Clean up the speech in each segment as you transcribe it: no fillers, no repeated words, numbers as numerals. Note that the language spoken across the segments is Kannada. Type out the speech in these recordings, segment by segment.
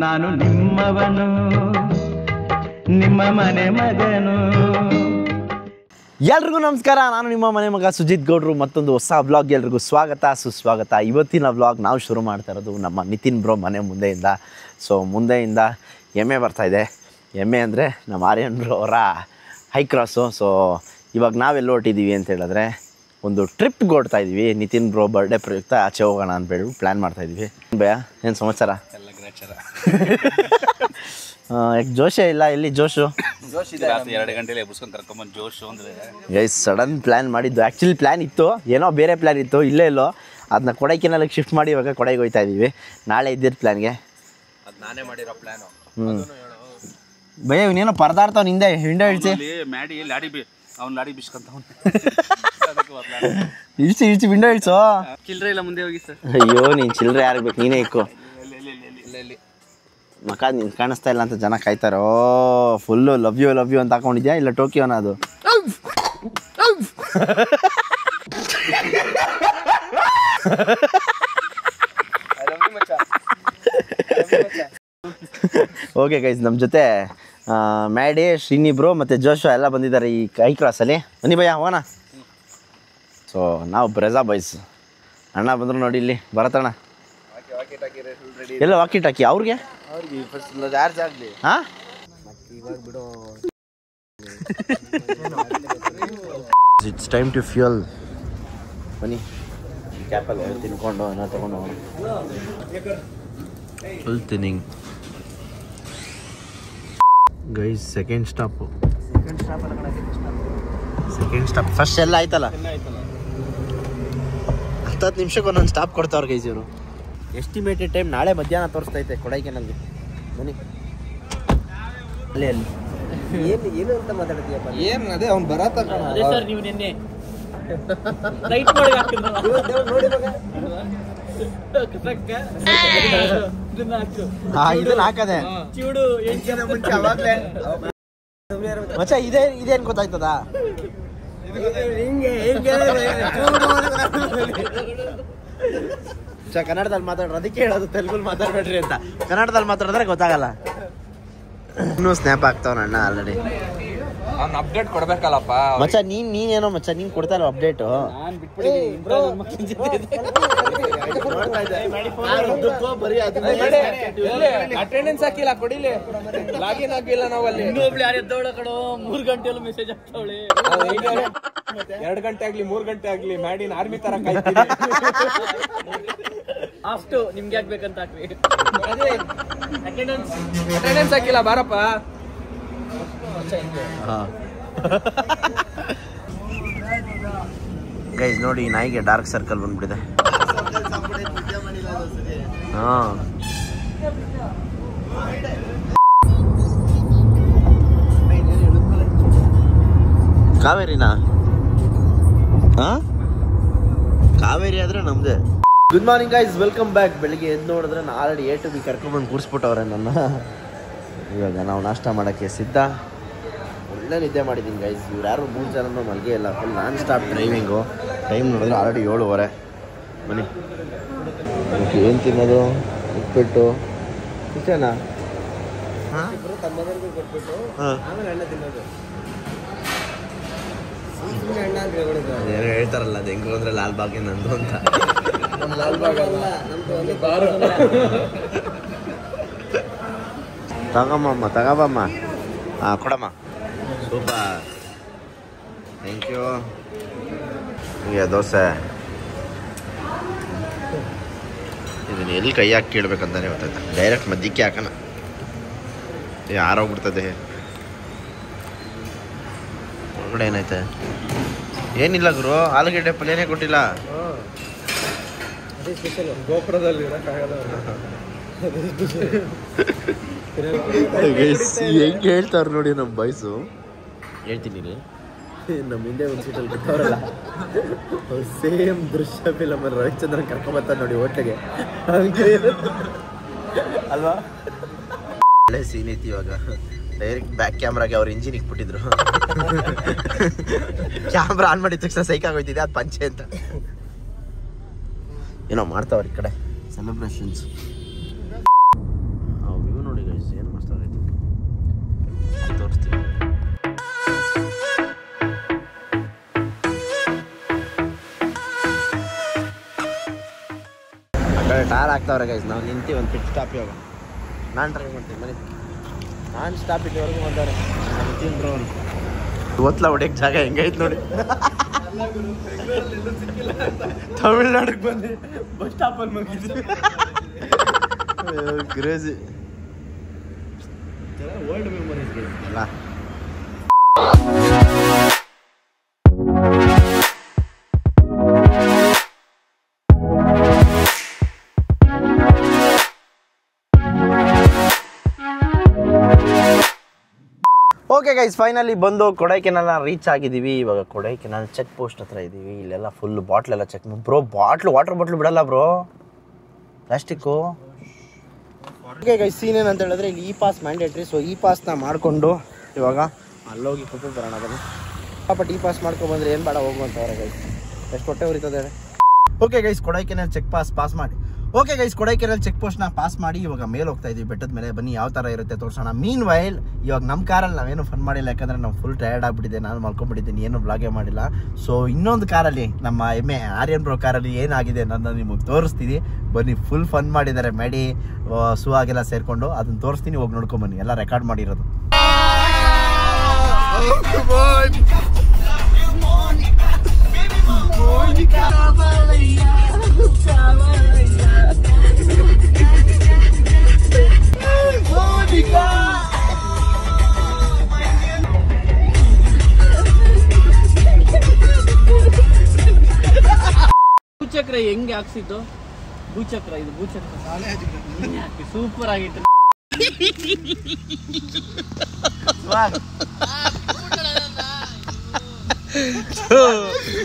ನಾನು ನಿಮ್ಮವನು, ನಿಮ್ಮ ಮನೆ ಮಗನು. ಎಲ್ರಿಗೂ ನಮಸ್ಕಾರ. ನಾನು ನಿಮ್ಮ ಮನೆ ಮಗ ಸುಜಿತ್ ಗೌಡ್ರು. ಮತ್ತೊಂದು ಹೊಸ ವ್ಲಾಗ್ ಎಲ್ರಿಗೂ ಸ್ವಾಗತ ಸುಸ್ವಾಗತ. ಇವತ್ತಿನ ವ್ಲಾಗ್ ನಾವು ಶುರು ಮಾಡ್ತಾ ಇರೋದು ನಮ್ಮ ನಿತಿನ್ ಬ್ರೋ ಮನೆ ಮುಂದೆಯಿಂದ. ಸೊ ಮುಂದೆಯಿಂದ ಎಮ್ಮೆ ಬರ್ತಾಯಿದೆ. ಎಮ್ಮೆ ಅಂದರೆ ನಮ್ಮ ಆರ್ಯನ್ ಬ್ರೋ ಅವರ ಹೈ ಕ್ರಾಸು. ಸೊ ಇವಾಗ ನಾವೆಲ್ಲ ಹೊಟ್ಟಿದ್ದೀವಿ ಅಂತ ಹೇಳಿದ್ರೆ ಒಂದು ಟ್ರಿಪ್ಗೆ ಹೊಡ್ತಾ ಇದ್ದೀವಿ. ನಿತಿನ್ ಬ್ರೋ ಬರ್ಡೇ ಪ್ರಯುಕ್ತ ಆಚೆ ಹೋಗೋಣ ಅಂದ್ಬಿಟ್ಟು ಪ್ಲ್ಯಾನ್ ಮಾಡ್ತಾಯಿದ್ವಿ. ಭಯ ಏನು ಸಮಾಚಾರ? ಎಲ್ಲ ಗ್ರೇಚಾರ. ಯಾಕೆ ಜೋಶೇ ಇಲ್ಲ? ಎಲ್ಲಿ ಜೋಶು? ಜೋಶ್ ಇದೆ. 2 ಗಂಟೆಲಿ ಎಬ್ಬಿಸ್ಕೊಂಡು ಕರ್ಕೊಂಬಂದು ಜೋಶು ಅಂದರೆ ಗೈಸ್ ಸಡನ್ ಪ್ಲ್ಯಾನ್ ಮಾಡಿದ್ದು. ಆ್ಯಕ್ಚುಲಿ ಪ್ಲ್ಯಾನ್ ಇತ್ತು, ಏನೋ ಬೇರೆ ಪ್ಲ್ಯಾನ್ ಇತ್ತು, ಇಲ್ಲೇ ಇಲ್ಲೋ ಅದನ್ನ ಕೊಡೈಕೆನಾಲಿಗೆ ಶಿಫ್ಟ್ ಮಾಡಿ ಇವಾಗ ಕೊಡೈಗೆ ಹೋಗ್ತಾ ಇದ್ದೀವಿ. ನಾಳೆ ಇದ್ದಿದ್ದು ಪ್ಲ್ಯಾನ್ಗೆ ಅದು ನಾನೇ ಮಾಡಿರೋ ಪ್ಲ್ಯಾನು. ಭಯ ಇವನೇನೋ ಪರದಾಡ್ತಾವ್ ಹಿಂದೆ ಹಿಂಡೆ ಇಳಿಸಿ ಮ್ಯಾಡಿ ಲಾಡಿ ಬಿಸ್ಕೊಂತವ್ ಇಳಿಸಿ ವಿಂಡೋ ಇಳಿಸೋ. ಚಿಲ್ಲರೆ ಇಲ್ಲ, ಮುಂದೆ ಹೋಗಿ ಸರ್. ಅಯ್ಯೋ ನೀನು ಚಿಲ್ಲರೆ ಯಾರಿಗೆ ಬೇಕು, ನೀನೇ ಇಕ್ಕು. ಮಕ ನೀನು ಕಾಣಿಸ್ತಾ ಇಲ್ಲ ಅಂತ ಜನ ಕಾಯ್ತಾರೋ. ಫುಲ್ಲು ಲವ್ ಯು ಅಂತ ಹಾಕೊಂಡಿದ್ಯಾ ಇಲ್ಲ ಟೋಕಿಯೋನ ಅದು? ಓಕೆ ಗೈಸ್, ನಮ್ಮ ಜೊತೆ ಮ್ಯಾಡಿ, ಶ್ರೀನಿ ಬ್ರೋ ಮತ್ತು ಜೋಶು ಎಲ್ಲ ಬಂದಿದ್ದಾರೆ ಈ ಹೈ ಕ್ರಾಸಲ್ಲಿ. ಬನ್ನಿ ಭಯ್ಯ ಹೋಗೋಣ. ಸೊ ನಾವು ಬ್ರೆಜಾ ಬಾಯ್ಸ್. ಅಣ್ಣ ಬಂದರು ನೋಡಿ, ಇಲ್ಲಿ ಬರತ್ತಣ್ಣ. ಎಲ್ಲ ವಾಕಿ ಟಾಕಿ ಅವ್ರಿಗೆ ಚಾರ್ಜ್ ಆಗಲಿ. ಹಾಂ ಇಟ್ಸ್ ಟೈಮ್ ಟು ಫ್ಯೂಯಲ್. ಬನ್ನಿ ಕ್ಯಾಪಲ್ಲಿ ತಿನ್ಕೊಂಡು ಏನೋ ತೊಗೊಂಡು ಹೋಗೋಣ. Full thinning guys. Second stop. First ಎಲ್ಲ ಆಯ್ತಲ್ಲ, 10 ನಿಮಿಷಕ್ಕೆ ಒಂದೊಂದು ಸ್ಟಾಪ್ ಕೊಡ್ತಾವ್ರು ಗೈಸ್ ಇವರು. ಎಸ್ಟಿಮೇಟೆಡ್ ಟೈಮ್ ನಾಳೆ ಮಧ್ಯಾಹ್ನ ತೋರಿಸ್ತೈತೆ ಕೊಡೈಕೆನಲ್ಲಿ. ಬನ್ನಿ ಅಲ್ಲಿ ಏನು ಅಂತ ಮಾತಾಡ್ತೀಯಪ್ಪ? ಏನು ಅದೇ ಅವ್ನು ಬರತ್ತ ಸರ್ ನೀವು ನಿನ್ನೆ ರೈಟ್ ನೋಡಿ ಇದನ್ನ ಹಾಕದೆ ಚೂಡು ಮುಂಚೆ ಅವಾಗಲೇ ಮಚ್ಚ ಇದೇನು ಗೊತ್ತಾಯ್ತದ? ಕನ್ನಡದಲ್ಲಿ ಮಾತಾಡ್ರಿ, ಅದಕ್ಕೆ ಹೇಳೋದು ತೆಲುಗಲ್ಲಿ ಮಾತಾಡ್ಬೇಡ್ರಿ ಅಂತ. ಕನ್ನಡದಲ್ಲಿ ಮಾತಾಡಿದ್ರೆ ಗೊತ್ತಾಗಲ್ಲ. ಇನ್ನೂ ಸ್ನ್ಯಾಪ್ ಆಗ್ತಾವ ಅಣ್ಣ ಆಲ್ರೆಡಿ. ಅವ್ನು ಅಪ್ಡೇಟ್ ಕೊಡ್ಬೇಕಲ್ಲಪ್ಪ ಮಚ್ಚ. ನೀನೇನೋ ಮಚ್ಚ, ನೀನು ಕೊಡ್ತಾ ಇಲ್ಲ ಅಪ್ಡೇಟು. ಅಟೆಂಡೆನ್ಸ್ ಹಾಕಿಲ್ಲ, ಕೊಡಿಲಿ. ಲಾಗಿನ್ ಆಗಿಲ್ಲ ನಾವು ಅಲ್ಲಿ. ಇನ್ನೊಬ್ಳು ಯಾರು ಎದ್ದವಳ ಕಣೋ, 3 ಗಂಟೆಯಲ್ಲೂ ಮೆಸೇಜ್ ಆಗ್ತಾವಳೆ. 2 ಗಂಟೆ ಆಗ್ಲಿ 3 ಗಂಟೆ ಆಗ್ಲಿ ಮಾಡಿನ ಆರ್ಮಿ ತರ ಕಾಯ್ತೀನಿ. ಅಷ್ಟು ನಿಮ್ಗೆ ಆಗ್ಬೇಕಂತ ಹಾಕ್ವಿ. ಅಟೆಂಡೆನ್ಸ್ ಹಾಕಿಲ್ಲ, ಬಾರಪ್ಪ. ಗೈಸ್ ನೋಡಿ, ನಾಯಿಗೆ ಡಾರ್ಕ್ ಸರ್ಕಲ್ ಬಂದ್ಬಿಟ್ಟಿದೆ. ಹಾಂ ಕಾವೇರಿನಾ? ಹಾಂ ಕಾವೇರಿ ಆದರೆ ನಮ್ಮದೇ. Good morning guys, welcome back. ಬೆಳಿಗ್ಗೆ ಎದ್ದು ನೋಡಿದ್ರೆ ನಾನು ಆಲ್ರೆಡಿ A to B ಕರ್ಕೊಂಡ್ಬಂದು ಕೂರಿಸ್ಬಿಟ್ಟವ್ರೆ ನನ್ನ. ಇವಾಗ ನಾವು ನಾಷ್ಟ ಮಾಡೋಕ್ಕೆ ಸಿದ್ಧ. ಒಳ್ಳೆ ನಿದ್ದೆ ಮಾಡಿದ್ದೀನಿ ಗೈಸ್. ಇವ್ರು ಯಾರು 3 ಜನನೂ ಮಲ್ಗೆ ಇಲ್ಲ. Full non stop driving. Time ನೋಡಿದ್ರೆ ಆಲ್ರೆಡಿ 7:15. ಬನ್ನಿ ಏನು ತಿನ್ನೋದು? ಉಪ್ಪಿಟ್ಟು ಇಷ್ಟೇನಾ? ಹಾಂ ಏನೋ ಹೇಳ್ತಾರಲ್ಲ, ಅದು ಹೆಂಗು ಅಂದರೆ ಲಾಲ್ಬಾಗ್ ನಂದು ಅಂತ. ತಗೋಬಮ್ಮ. ಹಾಂ ಕೊಡಮ್ಮ. Super, thank you. ಹೀಗೆ ದೋಸೆ. ಇದನ್ನು ಎಲ್ಲಿ ಕೈ ಹಾಕಿ ಕೇಳಬೇಕಂತಾನೆ ಗೊತ್ತಾಯ್ತು. ಡೈರೆಕ್ಟ್ ಮಧ್ಯಕ್ಕೆ ಹಾಕೋಣ, ಯಾರೋಗ್ಬಿಡ್ತದೆ. ಒಳಗಡೆ ಏನೈತೆ? ಏನಿಲ್ಲ ಗುರು, ಆಲೂಗಡ್ಡೆ ಪಲ್ಯನೇ ಕೊಟ್ಟಿಲ್ಲ. ಗೋಪುರದಲ್ಲಿ ಹೆಂಗೆ ಹೇಳ್ತಾವ್ರು ನೋಡಿ ನಮ್ಮ ಬಾಯ್ಸು. ಹೇಳ್ತೀನಿ ಇಲ್ಲಿ, ನಮ್ಮ ಹಿಂದೆ ಒಂದು ಸೀಟಲ್ಲಿ ಬಿಟ್ಟವ್ರಲ್ಲ, ಸೇಮ್ ದೃಶ್ಯ ಫಿಲಮಲ್ಲಿ ರವಿಚಂದ್ರನ್ ಕರ್ಕೊಂಬರ್ತಾರೆ ನೋಡಿ ಹೋಟ್ಲಿಗೆ, ಅಲ್ವಾ? ಒಳ್ಳೆ ಸೀನ್ ಐತಿ. ಇವಾಗ ಡೈರೆಕ್ಟ್ ಬ್ಯಾಕ್ ಕ್ಯಾಮ್ರಾಗೆ ಅವ್ರ ಇಂಜಿನ್ ಇಕ್ಬಿಟ್ಟಿದ್ರು. ಕ್ಯಾಮ್ರಾ ಆನ್ ಮಾಡಿದ ತಕ್ಷಣ ಸೈಕ್ ಆಗೋಯ್ತಿದೆ, ಅದು ಪಂಚೆ ಅಂತ ಏನೋ ಮಾಡ್ತಾವ್ರ ಈ ಕಡೆ ಸೆಲೆಬ್ರೇಷನ್ಸ್. ಆಗ್ತಾವ್ರೆ ಗೈಸ್. ನಾವು ನಿಂತೀವಿ ಒಂದು ಪಿಟ್ ಸ್ಟಾಪ್ ಇವಾಗ. ನಾನು ಟ್ರೈ ಮಾಡ್ತೀನಿ ಮನೆ ನಾನು ಸ್ಟಾಪ್ ಇಲ್ಲಿವರೆಗೂ ಬಂದವ್ರೆ ತಿಂದ್ರು ಅವನು ಓತ್ಲ ಹೊಡೆಯಕ್ಕೆ ಜಾಗ ಹೆಂಗೈತೆ ನೋಡಿ. ತಮಿಳ್ನಾಡಿಗೆ ಬಂದು ಬಸ್ ಸ್ಟಾಪಲ್ಲಿ ಮುಗಿದ್ವಿ. ಕ್ರೇಜಿ ಓಲ್ಡ್ ಮೆಮೊರೀಸ್ ಅಲ್ಲ. ಓಕೆ ಗೈಸ್, ಫೈನಲಿ ಬಂದು ಕೊಡೈಕೆನಾಲ್ ರೀಚ್ ಆಗಿದ್ದೀವಿ. ಇವಾಗ ಕೊಡೈಕೆನಾಲ್ ಚೆಕ್ ಪೋಸ್ಟ್ ಹತ್ರ ಇದ್ದೀವಿ. ಇಲ್ಲೆಲ್ಲ ಫುಲ್ ಬಾಟ್ಲೆಲ್ಲ ಚೆಕ್ ಬ್ರೋ. ವಾಟರ್ ಬಾಟ್ಲು ಬಿಡಲ್ಲ bro, plastic. Okay guys, scene ಏನಂತ ಹೇಳಿದ್ರೆ ಇಲ್ಲಿ e pass mandatory. So e ಪಾಸ್ನ ಮಾಡಿಕೊಂಡು ಇವಾಗ ಅಲ್ಲೋಗಿ ಕೊಟ್ಟು ಬರೋಣ. ಅದನ್ನು ಬಟ್ ಇ ಪಾಸ್ ಮಾಡ್ಕೊಬಂದ್ರೆ ಏನು ಬೇಡ ಹೋಗುವಂತವ್ರೆ ಗೈಸ್. ಎಷ್ಟು ಹೊಟ್ಟೆ ಉರಿತದೆ. Okay guys, Kodaikanal check pass ಮಾಡಿ. ಓಕೆ ಗೈಸ್, ಕೊಡೈಕೆನಾಲ್ ಚೆಕ್ ಪೋಸ್ಟ್ನ ಪಾಸ್ ಮಾಡಿ ಇವಾಗ ಮೇಲೆ ಹೋಗ್ತಾ ಇದೀವಿ ಬೆಟ್ಟದ ಮೇಲೆ. ಬನ್ನಿ ಯಾವ ಥರ ಇರುತ್ತೆ ತೋರಿಸೋಣ. ಮೀನ್ ವೈಲ್ ಇವಾಗ ನಮ್ಮ ಕಾರಲ್ಲಿ ನಾವೇನು ಫನ್ ಮಾಡಿಲ್ಲ, ಯಾಕಂದರೆ ನಾವು ಫುಲ್ ಟಯರ್ಡ್ ಆಗಿಬಿಟ್ಟಿದೆ. ನಾನು ಮಲ್ಕೊಂಡ್ಬಿಟ್ಟಿದ್ದೀನಿ, ಏನು ಬ್ಲಾಗೇ ಮಾಡಿಲ್ಲ. ಸೊ ಇನ್ನೊಂದು ಕಾರಲ್ಲಿ, ನಮ್ಮ ಎಮ್ಮೆ ಆರ್ಯನ್ ಬ್ರೋ ಕಾರಲ್ಲಿ ಏನಾಗಿದೆ ನನ್ನ ನಿಮಗೆ ತೋರಿಸ್ತೀನಿ. ಬನ್ನಿ, ಫುಲ್ ಫನ್ ಮಾಡಿದ್ದಾರೆ. ಮ್ಯಾಡಿ ಸು ಆಗೆಲ್ಲ ಸೇರಿಕೊಂಡು ಅದನ್ನು ತೋರಿಸ್ತೀನಿ. ಹೋಗಿ ನೋಡ್ಕೊಂಬನ್ನಿ, ಎಲ್ಲ ರೆಕಾರ್ಡ್ ಮಾಡಿರೋದು. ಭೂಚಕ್ರ ಹೆಂಗೆ ಹಾಕ್ಸಿದ್ದು? ಭೂಚಕ್ರ, ಇದು ಭೂಚಕ್ರ ಸೂಪರ್ ಆಗಿತ್ತು.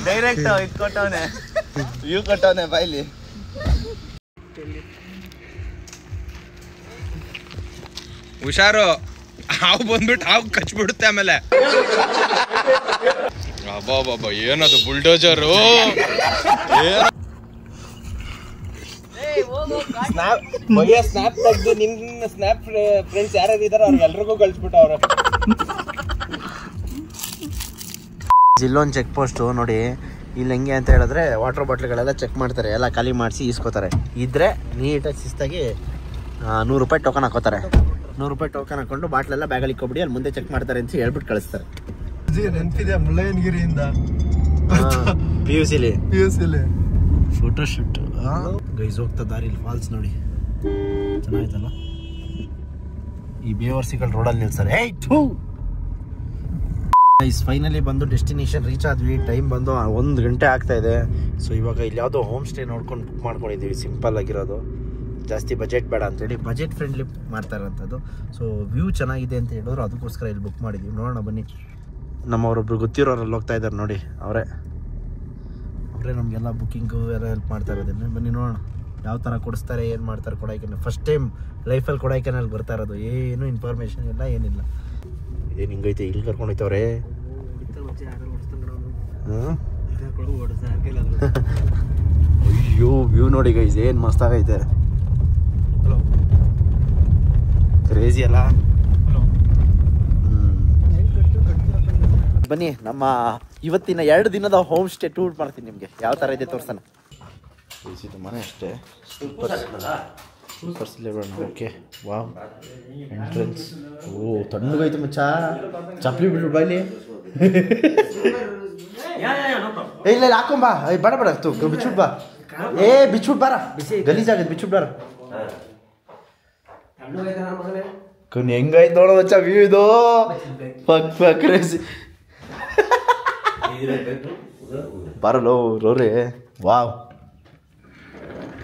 ಡೈರೆಕ್ಟ್ ಇದು ಕೊಟ್ಟವನೆ, ವ್ಯೂ ಕೊಟ್ಟವನೆ ಬಾಯ್ಲಿ. ಹುಷಾರು, ಹಾವು ಬಂದ್ಬಿಟ್ಟು ಹಾವು ಕಚ್ಬಿಡುತ್ತೆ ಆಮೇಲೆ. ಅಬ್ಬಾ ಏನದು ಬುಲ್ಡೋಜರು. ಸ್ನಾಪ್ ತೆಗ್ದು ನಿನ್ನ ಸ್ನಾಪ್ ಫ್ರೆಂಡ್ಸ್ ಯಾರ್ಯಾರು ಇದಾರೆ ಅವ್ರಿಗೆಲ್ರಿಗೂ ಕಳಿಸ್ಬಿಟ್ಟು ಅವ್ರು. ಇಲ್ಲೊಂದು ಚೆಕ್ ಪೋಸ್ಟು ನೋಡಿ. ಇಲ್ಲಿ ಹೆಂಗೆ ಅಂತ ಹೇಳಿದ್ರೆ ವಾಟರ್ ಬಾಟ್ಲ್ಗಳೆಲ್ಲ ಚೆಕ್ ಮಾಡ್ತಾರೆ, ಎಲ್ಲ ಖಾಲಿ ಮಾಡಿಸಿ ಈಸ್ಕೋತಾರೆ. ಇದ್ರೆ ನೀಟಾಗಿ ಶಿಸ್ತಾಗಿ 100 ರೂಪಾಯಿ ಟೋಕನ್ ಹಾಕೋತಾರೆ. 100 ರೂಪಾಯಿ ಟೋಕನ್ ಹಾಕೊಂಡು ಬಾಟ್ಲೆಲ್ಲ ಬ್ಯಾಗಲ್ಲಿ ಇಕ್ಕೊಬಿಡಿ, ಅಲ್ಲಿ ಮುಂದೆ ಚೆಕ್ ಮಾಡ್ತಾರೆ ಅಂತ ಹೇಳ್ಬಿಟ್ಟು ಕಳಿಸ್ತಾರೆ. ನೆನಪಿದೆ ಮುಳ್ಳಯ್ಯನಗಿರಿಯಿಂದ PUCಲಿ ಫೋಟೋ ಶೂಟ್ ಗೈಸ್. ಹೋಗ್ತಾ ದಾರಿಲಿ ಫಾಲ್ಸ್ ನೋಡಿ, ಚೆನ್ನಾಗಿತ್ತಲ್ಲ. ಈ ಬೇವರ್ಸಿಗಳು ರೋಡಲ್ಲಿ ನಿಲ್ಸರೆ. ಗೈಸ್, ಫೈನಲಿ ಬಂದು ಡೆಸ್ಟಿನೇಷನ್ ರೀಚ್ ಆದ್ವಿ. ಟೈಮ್ ಬಂದು 1 ಗಂಟೆ ಆಗ್ತಾ ಇದೆ. ಸೊ ಇವಾಗ ಇಲ್ಲಿ ಯಾವುದೋ ಹೋಮ್ ಸ್ಟೇ ನೋಡ್ಕೊಂಡು ಬುಕ್ ಮಾಡ್ಕೊಂಡಿದ್ದೀವಿ, ಸಿಂಪಲ್ ಆಗಿರೋದು, ಜಾಸ್ತಿ ಬಜೆಟ್ ಬೇಡ ಅಂತೇಳಿ. ಬಜೆಟ್ ಫ್ರೆಂಡ್ಲಿ ಮಾಡ್ತಾ ಇರೋಂಥದ್ದು. ಸೊ ವ್ಯೂ ಚೆನ್ನಾಗಿದೆ ಅಂತ ಹೇಳಿದ್ರು, ಅದಕ್ಕೋಸ್ಕರ ಇಲ್ಲಿ ಬುಕ್ ಮಾಡಿದ್ದೀವಿ. ನೋಡೋಣ ಬನ್ನಿ. ನಮ್ಮವರೊಬ್ರು ಗೊತ್ತಿರೋರಲ್ಲಿ ಹೋಗ್ತಾ ಇದ್ದಾರೆ ನೋಡಿ, ಅವರೇ ನಮಗೆಲ್ಲ ಬುಕ್ಕಿಂಗು ಎಲ್ಲ ಹೆಲ್ಪ್ ಮಾಡ್ತಾ ಇರೋದನ್ನ. ಬನ್ನಿ ನೋಡೋಣ ಯಾವ ಥರ ಕೊಡಿಸ್ತಾರೆ, ಏನು ಮಾಡ್ತಾರೆ. ಕೊಡೈಕೆನಾಲ್ ಫಸ್ಟ್ ಟೈಮ್ ಲೈಫಲ್ಲಿ ಕೊಡೈಕೆನಾಲ್ ಬರ್ತಾ ಇರೋದು. ಏನು ಇನ್ಫಾರ್ಮೇಷನ್ ಇಲ್ಲ, ಏನಿಲ್ಲ. ಏನು ಹಿಂಗೈತೆ, ಇಲ್ಲಿ ಕರ್ಕೊಂಡೋಯ್ತವ್ರೆ. ಅಯ್ಯೋ ವ್ಯೂ ನೋಡಿ ಗೈಸ್, ಏನು ಮಸ್ತಾಗೈತೆ. ಕ್ರೇಜಿ ಅಲ್ಲ. ಬನ್ನಿ, ನಮ್ಮ ಇವತ್ತಿನ 2 ದಿನದ ಹೋಮ್ ಸ್ಟೇ ಟೂರ್ ಮಾಡ್ತೀನಿ ನಿಮಗೆ. ಯಾವ ಥರ ಇದೆ ತೋರ್ಸೋಣ. ಇದು ಮನೆ ಅಷ್ಟೇ. ಸೂಪರ್ ಸಿಲೆಬನ್. Okay, wow, entrance. ಓ ತಣ್ಣಗೈತೆ ಮಚ್ಚ. ಚಪ್ಪಲಿ ಬಿಡ್ರು ಬಾಯ್ಲಿ. ಇಲ್ಲ ಹಾಕೊಂಬ, ಬೇಡ ಬಿಚ್ಬಿಟ್ ಬಾ. ಬಿಚ್ಬಿಟ್ ಬಾರ, ಗಲೀಜಾಗತ್ತೆ, ಬಿಚ್ಬಿಟ್ ಬಾರ. ಹೆಂಗೈತೆ ನೋಡೋ ಮಚ್ಚ ವ್ಯೂ ಇದು. ಕ್ರೇಜಿ. ಬರಲೋ ರೋರೆ, ವಾವ್,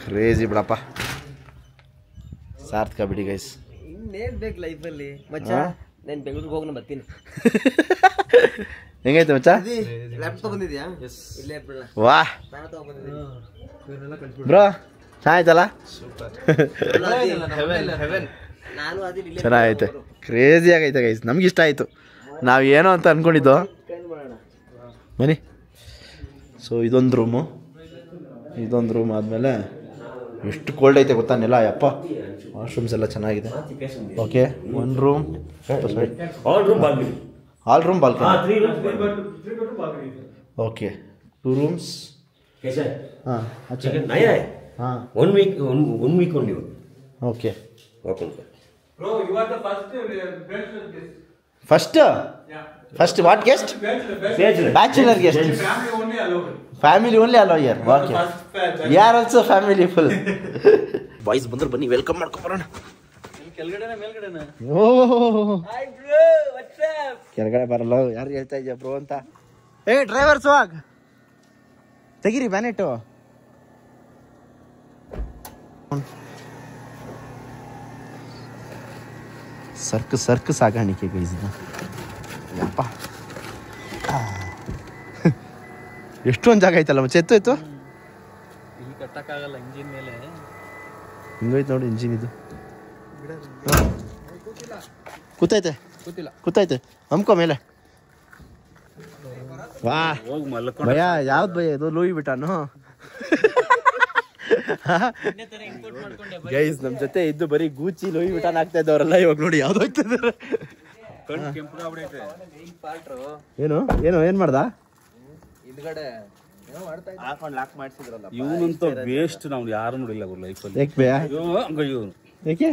ಕ್ರೇಜಿ ಬಿಡಪ್ಪ. ಸಾರ್ಥಕ ಬಿಡಿ ಗೈಸ್. ಇನ್ನೇನ್ ಬೇಕು ಲೈಫಲ್ಲಿ ಮಚ್ಚ. ನಾನು ಬೆಂಗಳೂರಿಗೆ ಹೋಗೋಣ ಬರ್ತೀನಿ. ಹೆಂಗೈತೆ ಮಚ್ಚ? ಲ್ಯಾಪ್ಟಾಪ್ ಬಂದಿದ್ಯಾ? ಇಲ್ಲೇ ವಾ ಬ್ರೋ, ಚೆನ್ನಾಯ್ತಲ್ಲ? ಚೆನ್ನಾಗೈತೆ, ಕ್ರೇಜಿ ಆಗೈತೆ ಗೈಸ್. ನಮ್ಗೆ ಇಷ್ಟ ಆಯಿತು. ನಾವು ಏನೋ ಅಂತ ಅಂದ್ಕೊಂಡಿದ್ದು. ಬನ್ನಿ. ಸೊ ಇದೊಂದು ರೂಮ್ ಆದಮೇಲೆ ಎಷ್ಟು ಕೋಲ್ಡ್ ಐತೆ ಗೊತ್ತಾ ನೆಲ. ಯಪ್ಪ, ವಾಶ್ರೂಮ್ಸ್ ಎಲ್ಲ ಚೆನ್ನಾಗಿದೆ. Okay, 1 room, all room balcony. Okay, 2 rooms. ಹಾಂ, ಹಾಂ 1 week, one week only. Okay Open. Bro, you are the first bachelor guest. First what guest Bachelor. Bachelor guest Family only allowed. Family only hello year okay we are also family full boys ಬಂದ್ರೆ ಬನ್ನಿ ವೆಲ್ಕಮ್ ಮಾಡ್ಕೊಂಬರೋಣ ಕೆಳಗಡೆ ಬರಲ್ಲ ಯಾರು ಹೇಳ್ತಾ ಇದೆಯಾ ಬ್ರೋ ಅಂತ ಡ್ರೈವರ್ ಸ್ವಾಗ್ ತೆಗಿರಿ ಬ್ಯಾನೆಟ್ಟು ಸರ್ಕು ಸಾಗಾಣಿಕೆ ಗೈಸಿದ ಯಪ್ಪ ಎಷ್ಟೊಂದು ಜಾಗ ಐತಲ್ಲ ಮಚ್ಚ ಎತ್ತು ಇಲ್ಲಿ ಕಟ್ಟಕ್ಕಾಗಲ್ಲ ಇಂಜಿನ್ ಮೇಲೆ. ಹಿಂಗೋಯ್ತು ನೋಡಿ ಇಂಜಿನ್ ಇದು ಕೂತೈತೆ ಹಮ್ಕೋ ಮೇಲೆ ವಾ ಭಯ ಯಾವ್ದು ಭಯ ಇದು ಲೂಯಿ ಬಿಟ್ಟಾನು ಗೈಸ್ ನಮ್ ಜೊತೆ ಇದ್ದು ಬರೀ ಗೂಚಿ ಲೂಯಿ ಬಿಟಾನ್ ಆಗ್ತಾ ಇದ್ದವರೆಲ್ಲ ಇವಾಗ ನೋಡಿ ಯಾವ್ದು ಹೋಗ್ತಿದ್ದಾರೆ. ಏನ್ ಮಾಡ್ದ ಇವನಂತ ವೇಸ್ಟ್ ನಾವು ಯಾರು ನೋಡಿಲ್ಲ ಲೈಫಲ್ಲಿ. ಏಕೆ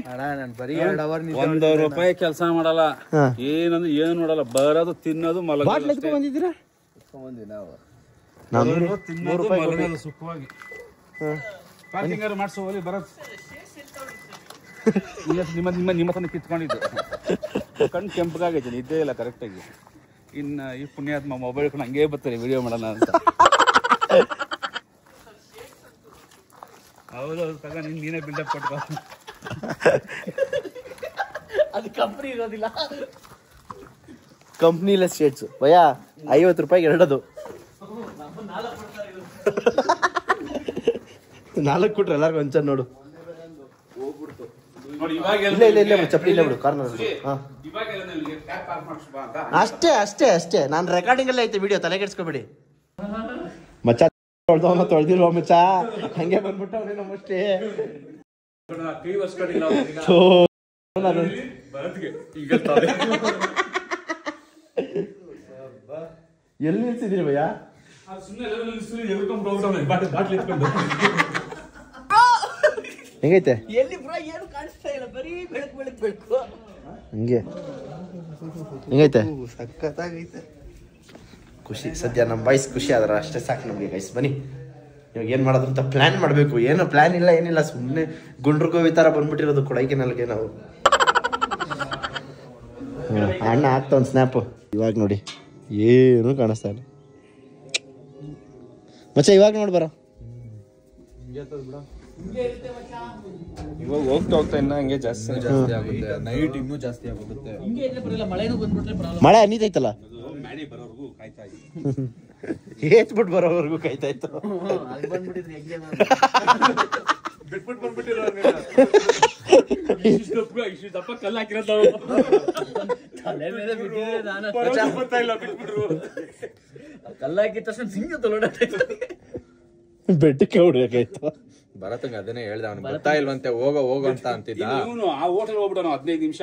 ಒಂದು ರೂಪಾಯಿ ಕೆಲಸ ಮಾಡಲ್ಲ, ಏನಂದ್ರೆ ಏನು ನೋಡಲ್ಲ, ಬರೋದು ತಿನ್ನೋದು ಬಾಟ್ಲ್ ಎತ್ಕೊಂಡ್ ಬಂದಿದ್ದೀರಾ ತಿನ್ನೋದು ಮಲಗೋದು ಸುಖವಾಗಿ. ಪಾರ್ಕಿಂಗ್ ಮಾಡಿಸೋ ಹೋಗಿ ಬರೋದು ನಿಮ್ಮ ತನ ಕಿತ್ಕೊಂಡಿದ್ದು ಕಣ್ಣು ಕೆಂಪಗಾಗೈತೆ, ನಿದ್ದೆ ಇಲ್ಲ ಕರೆಕ್ಟಾಗಿ. ಇನ್ನು ಈ ಪುಣ್ಯಾತ್ಮ ಮೊಬೈಲ್ ಕೊಂಡು ಹಂಗೇ ಬರ್ತಾರೆ ವಿಡಿಯೋ ಮಾಡೋಣ ಅಂತ. ಹೌದು ತಗ ನೀನೇ ಬಿಲ್ಡಪ್ ಕೊಟ್ಕೋ. ಅದು ಕಂಪ್ನಿ ಇರೋದಿಲ್ಲ, ಕಂಪ್ನಿಲ್ಲ ಶೇಡ್ಸ್ ಭಯ 50 ರೂಪಾಯಿಗೆ ಎರಡದು 4 ಕೊಟ್ರೆ ಎಲ್ಲರಿಗೂ ಒಂಚೂರು ನೋಡು. ಇಲ್ಲ ಚಪ್ಪಲಿ ಇಲ್ಲ ಬಿಡು ಕಾರ್ನರ್. ಅಷ್ಟೇ ನಾನು ರೆಕಾರ್ಡಿಂಗ್ ಎಲ್ಲ ಐತೆ ವಿಡಿಯೋ, ತಲೆ ಕೆಡ್ಸ್ಕೊಬೇಡಿ ಮಚ್ಚ. ತೊಳ್ದಿಲ್ವ ಮಚ್ಚ, ಹಂಗೆ ಬಂದ್ಬಿಟ್ಟವ್ರೆ ನಮ್ಮಷ್ಟೇ. ಎಲ್ಲಿ ನಿಲ್ಸಿದೀರಿ ಭಯ್ಯ? ಹೆಂಗೈತೆ ಎಲ್ಲಿ ಬ್ರೋ ಏನು ಕಾಣಿಸ್ತಾ ಇಲ್ಲ, ಬರೀ ಬೆಳಕು. ಹಂಗೆ ಹೆಂಗೈತೆ? ಸಖತ್ತಾಗೈತೆ. ಖುಷಿ ಸದ್ಯ ನಮ್ಮ ಬಾಯ್ಸ್ ಖುಷಿ ಆದ್ರೆ ಅಷ್ಟೇ ಸಾಕು ನಮಗೆ ಗೈಸ್. ಬನ್ನಿ ಇವಾಗ ಏನು ಮಾಡೋದು ಅಂತ ಪ್ಲ್ಯಾನ್ ಮಾಡಬೇಕು. ಏನು ಪ್ಲ್ಯಾನ್ ಇಲ್ಲ ಏನಿಲ್ಲ, ಸುಮ್ಮನೆ ಗುಂಡ್ರಗೋವಿ ಥರ ಬಂದ್ಬಿಟ್ಟಿರೋದು ಕೊಡೈಕೆನಲ್ಗೆ ನಾವು. ಅಣ್ಣ ಆಗ್ತಾ ಒಂದು ಸ್ನ್ಯಾಪು ಇವಾಗ ನೋಡಿ, ಏನೂ ಕಾಣಿಸ್ತಾ ಇಲ್ಲ ಮಚ್ಚ. ಇವಾಗ ನೋಡಿ ಬರೋ, ಇವಾಗ ಹೋಗ್ತಾ ಇನ್ನ ಹಂಗೆ ಜಾಸ್ತಿ ಆಗುತ್ತೆ. ನೈಟ್ ಇನ್ನೂ ಜಾಸ್ತಿ ಆಗುತ್ತೆ. ಹಿಂಗೆ ಇದ್ರೆ ಬರಲ್ಲ, ಮಳೆನೂ ಬಂದ್ಬಿಟ್ರೆ ಬರಲ್ಲ. ಮಳೆ ಅನ್ನೀತೈತಲ್ಲ, ಮ್ಯಾಡಿ ಬರೋರ್ಗು ಕಾಯ್ತಾ ಏತ್ಬಿಟ್ಟು ಬರೋವರೆಗೂ ಕಾಯ್ತಾ ಇತ್ತು. ಅಲ್ಲಿ ಬಂದ್ಬಿಟ್ಟಿದ್ರಿ ಎಕ್ಸಾಮ್ ಬಿಟ್ಬಿಟ್ಟು ಬಂದ್ಬಿಟ್ಟಿರೋ ದಪ್ಪ ಕಲ್ಲು ಹಾಕಿರೋದು ತಲೆ ಮೇಲೆ ಬಿಟ್ಟಿದ್ರೆ ನಾನು ಗೊತ್ತಾ ಇಲ್ಲ, ಬಿಟ್ಬಿಟ್ರು. ಕಲ್ಲ ಹಾಕಿದ ತಕ್ಷಣ ಸಿಂಗ ತೊಲೋಡ ಬೆಟ್ಟಕ್ಕೆ ಹೊಡ್ಬೇಕಾಯ್ತು. ಭರತಂಗ ಅದನ್ನೇ ಹೇಳ್ದ, ಅವ್ನು ಗೊತ್ತಾ ಇಲ್ವಂತೆ, ಹೋಗೋ ಅಂತ ಅಂತಿದ್ದ. ಇವನು ಆ ಹೋಟೆಲ್ ಹೋಗ್ಬಿಟ್ಟು 15 ನಿಮಿಷ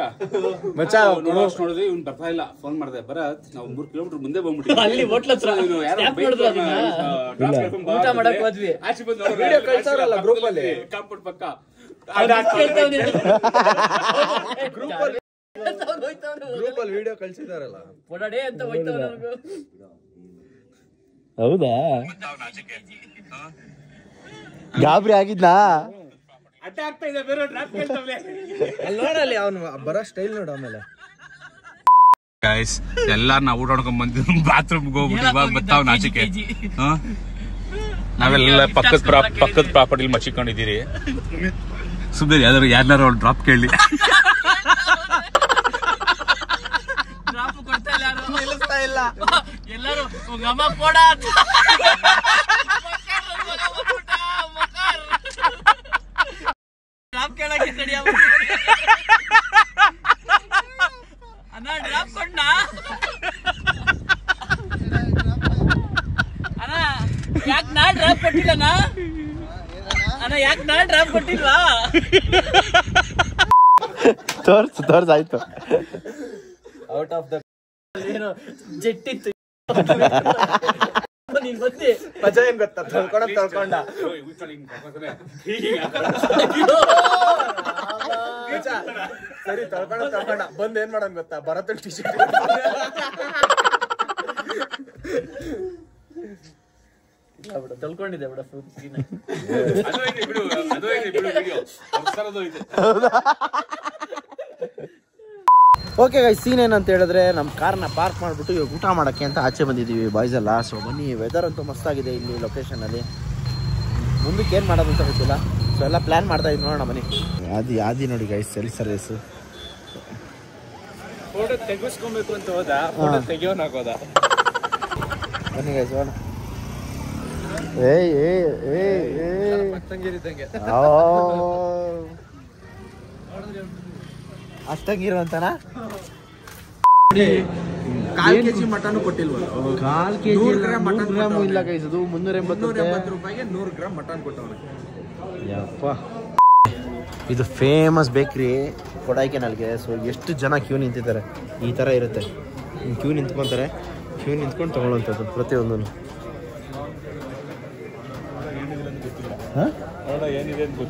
ನೋಡಿದ್ರೆ ಇವ್ನು ಬರ್ತಾ ಇಲ್ಲ. ಫೋನ್ ಮಾಡಿದೆ, ಭರತ್ ನಾವು 3 ಕಿಲೋಮೀಟರ್ ಮುಂದೆ ಬಂದ್ಬಿಟ್ಟು ಅಲ್ಲಿ ಹೋಟ್ಲ ಹತ್ರ ಊಟ ಮಾಡಕ್ ಹೋದ್ವಿ. ಆಚೆ ಬಂದು ವಿಡಿಯೋ ಕಳ್ಸೋರಲ್ಲ ಗ್ರೂಪ್ ಅಲ್ಲಿ, ಕಾಂಪೌಂಡ್ ಪಕ್ಕ ಗ್ರೂಪ್ ಅಲ್ಲಿ ವಿಡಿಯೋ ಕಳ್ಸಿದಾರಲ್ಲ. ಓಡಾಡೇ ಅಂತ ಹೋಯ್ತವ ನನಗೂ. ಹೌದಾ? ಗಾಬರಿ ಆಗಿದ್ನಾ? ಅಡ್ಡ ಆಗ್ತಾ ಇದೆ, ಬೇರೆ ಡ್ರಾಪ್ ಕೇಳ್ತಾವ್ಲೆ. ಅಲ್ಲಿ ನೋಡಲ್ಲಿ ಅವ್ನು ಬರೋ ಸ್ಟೈಲ್ ನೋಡು. ಆಮೇಲೆ ಗೈಸ್ ಎಲ್ಲಾರು ನಾವು ಊಟ ಹೊಡ್ಕೊಂಡ್ ಬಂದಿದ್ದು ಬಾತ್ರೂಮ್ಗೆ ಹೋಗ್ಬಿಟ್ಟು ಇವಾಗ ಬರ್ತಾವ್ ನಾಚಿಕೆ. ನಾವೆಲ್ಲ ಪಕ್ಕದ ಪ್ರಾಪರ್ಟಿಲಿ ಮಚ್ಚಿಕೊಂಡಿದ್ದೀರಿ. ಸುಮ್ಮನೆ ಯಾರು ಅವ್ರು ಡ್ರಾಪ್ ಕೇಳಿ ಡ್ರಾಪ್ ಕೊಡ್ತಾ ಇಲ್ಲ, ಯಾರು ನಿಲ್ಲಿಸ್ತಾ ಇಲ್ಲ. ಎಲ್ಲರೂ ಗಮ ಕೊಡ ಡ್ರಾಪ್ ಕೇಳಕ್ಕೆ ತಡಿ ಅಣ್ಣ. ಡ್ರಾಪ್ ಕೊಡ್ನಾ ಅಣ್ಣ? ಯಾಕೆ ನಾ ಡ್ರಾಪ್ ಕೊಟ್ಟಿಲ್ಲಣ್ಣ? ಅಣ್ಣ ಯಾಕೆ ನಾ ಡ್ರಾಪ್ ಕೊಟ್ಟಿಲ್ವಾ? ತೋರ್ಸ್ ಆಯ್ತು. ಔಟ್ ಆಫ್ ದ ಏನು ಜೆಟ್ಟಿತ್ತು ನೀನ್ ಬಂದಿ ಮಜಾ ಏನ್ ಗೊತ್ತಾ ತೊಳ್ಕೊಂಡ ಸರಿ ತೊಳ್ಕೊಂಡ ಬಂದ್ ಏನ್ ಮಾಡೋಣ ಗೊತ್ತಾ ಭರತ್ ಟಿ ಶರ್ಟ್ ತೊಳ್ಕೊಂಡಿದ್ದೆ ಬಿಡ ಓಕೆ ಗೈಸ್, ಸೀನ್ ಏನಂತ ಹೇಳಿದ್ರೆ ನಮ್ಮ ಕಾರ್ನ ಪಾರ್ಕ್ ಮಾಡಿಬಿಟ್ಟು ಇವಾಗ ಊಟ ಮಾಡೋಕ್ಕೆ ಅಂತ ಆಚೆ ಬಂದಿದ್ದೀವಿ ಬಾಯ್ಸ್ ಎಲ್ಲ. ಸೊ ಬನ್ನಿ, ವೆದರ್ ಅಂತೂ ಮಸ್ತಾಗಿದೆ ಇಲ್ಲಿ ಲೊಕೇಶನಲ್ಲಿ. ಮುಂದಕ್ಕೆ ಏನು ಮಾಡೋದು ಅಂತ ಗೊತ್ತಿಲ್ಲ. ಸೊ ಎಲ್ಲ ಪ್ಲ್ಯಾನ್ ಮಾಡ್ತಾ ಇದ್ದೀವಿ, ನೋಡೋಣ ಬನ್ನಿ. ಆದಿ ನೋಡಿ ಗೈಸ್, ಸೆಲ್ಫ್ ಸರ್ವಿಸು. ಫೋಟೋ ತೆಗಿಸ್ಕೊಬೇಕು ಅಂತ ಹೋದ, ಫೋಟೋ ತೆಗಿಯೋನ್ ಹಾಕೋದ. ಬನ್ನಿ ಗೈಸ್, ಹೋಗೋಣ. ಅಷ್ಟಂಗಿರುವಂತನ ಕಾಲ್ ಕೆಜಿ ಮಟನ್ ಕೊಟ್ಟಿಲ್ವಲ್ಲ, ಕಾಲ್ ಕೆಜಿ ಗ್ರಾಮ್ ಇಲ್ಲ ಗೈಸ್, ಅದು 380 ರೂಪಾಯಿಗೆ 100 ಗ್ರಾಮ್ ಮಟನ್ ಕೊಟ್ಟವನು. ಯಪ್ಪ, ಇದು ಫೇಮಸ್ ಬೇಕ್ರಿ ಕೊಡೈಕೆನಾಲ್ಗೆ. ಸೊ ಎಷ್ಟು ಜನ ಕ್ಯೂ ನಿಂತಿದ್ದಾರೆ, ಈ ಥರ ಇರುತ್ತೆ. ಕ್ಯೂ ನಿಂತ್ಕೊತಾರೆ, ಕ್ಯೂ ನಿಂತ್ಕೊಂಡು ತೊಗೊಳ್ಳೋಂಥದ್ದು ಪ್ರತಿಯೊಂದೂ.